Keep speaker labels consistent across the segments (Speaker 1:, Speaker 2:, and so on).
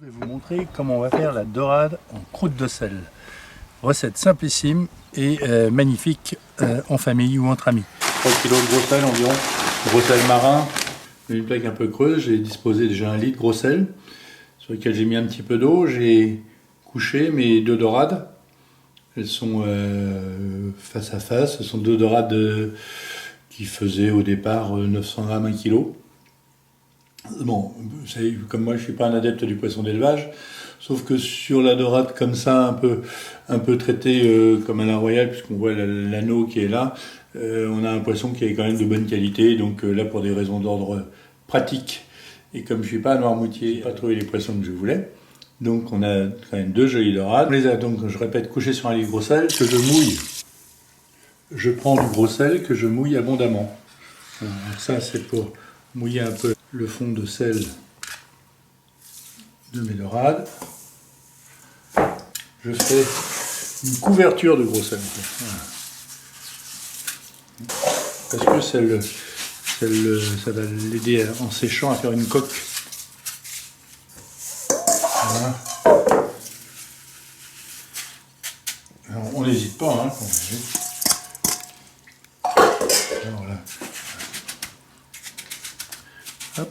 Speaker 1: Je vais vous montrer comment on va faire la dorade en croûte de sel. Recette simplissime et magnifique en famille ou entre amis. 3 kg de gros sel environ, gros sel marin. Une plaque un peu creuse, j'ai disposé déjà 1 litre de gros sel sur lequel j'ai mis un petit peu d'eau. J'ai couché mes 2 dorades. Elles sont face à face. Ce sont 2 dorades qui faisaient au départ 900 grammes 1 kg. Bon, vous savez, comme moi je ne suis pas un adepte du poisson d'élevage, sauf que sur la dorade comme ça, un peu traitée comme à la royale, puisqu'on voit l'anneau qui est là, on a un poisson qui est quand même de bonne qualité. Donc là, pour des raisons d'ordre pratique, et comme je ne suis pas à Noirmoutier, je n'ai pas trouvé les poissons que je voulais, donc on a quand même 2 jolies dorades. On les a donc, je répète, couchées sur un litre de gros sel que je mouille. Je prends du gros sel que je mouille abondamment. Alors ça, c'est pour mouiller un peu le fond de sel de mes dorades. Je fais une couverture de gros sel. Voilà. Parce que ça va l'aider en séchant à faire une coque. Voilà. Alors, on n'hésite pas, hein, quand alors là. Hop.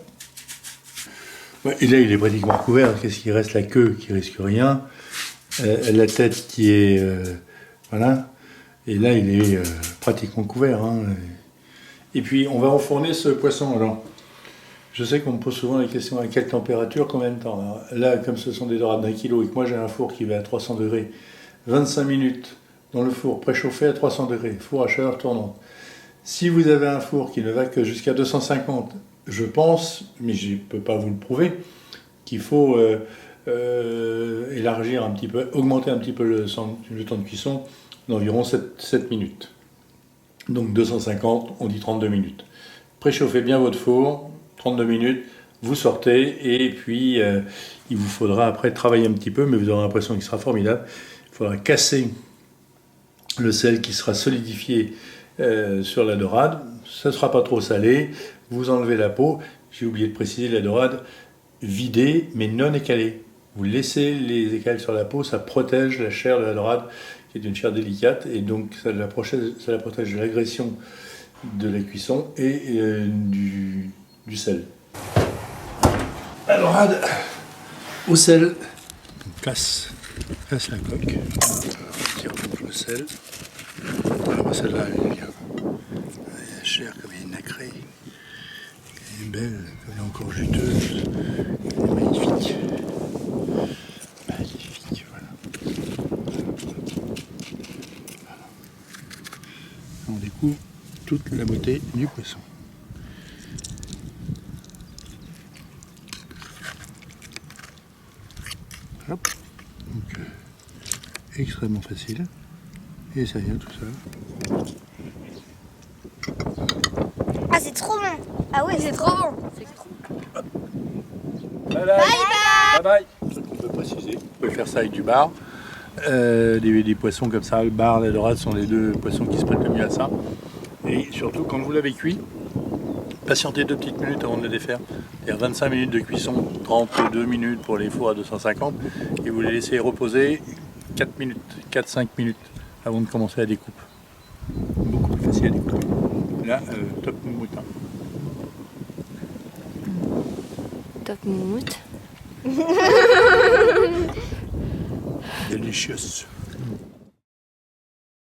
Speaker 1: Ouais, et là, il est pratiquement couvert. Qu'est-ce qu'il reste? La queue qui risque rien. La tête qui est... voilà. Et là, il est pratiquement couvert. Hein. Et puis, on va enfourner ce poisson. Alors, je sais qu'on me pose souvent la question à quelle température, combien de temps. Alors, là, comme ce sont des dorades d'1 kg et que moi, j'ai un four qui va à 300 degrés, 25 minutes dans le four préchauffé à 300 degrés, four à chaleur tournante. Si vous avez un four qui ne va que jusqu'à 250, je pense, mais je ne peux pas vous le prouver, qu'il faut élargir un petit peu, augmenter un petit peu le temps de cuisson d'environ 7 minutes. Donc 250, on dit 32 minutes. Préchauffez bien votre four, 32 minutes, vous sortez et puis il vous faudra après travailler un petit peu, mais vous aurez l'impression qu'il sera formidable. Il faudra casser le sel qui sera solidifié sur la dorade. Ça ne sera pas trop salé. Vous enlevez la peau. J'ai oublié de préciser, la dorade vidée mais non écalée. Vous laissez les écales sur la peau, ça protège la chair de la dorade qui est une chair délicate et donc ça la protège de l'agression de la cuisson et du sel. La dorade au sel, on casse la coque, on tire le sel. Alors celle-là, elle est chère comme elle est nacrée, elle est belle, elle est encore juteuse, elle est magnifique. Magnifique, voilà. On découvre toute la beauté du poisson. Hop, donc extrêmement facile. Et ça vient tout seul.
Speaker 2: Ah, c'est trop bon! Ah oui, c'est trop bon!
Speaker 1: Bye bye! Bye bye! On peut préciser, vous pouvez faire ça avec du bar. Des poissons comme ça, le bar, la dorade sont les 2 poissons qui se prêtent le mieux à ça. Et surtout, quand vous l'avez cuit, patientez 2 petites minutes avant de le défaire. C'est-à-dire 25 minutes de cuisson, 32 minutes pour les fours à 250. Et vous les laissez reposer 4-5 minutes avant de commencer la découpe. Beaucoup plus facile à découper. Là, top moumoute.
Speaker 3: Top moumoute.
Speaker 1: Delicious.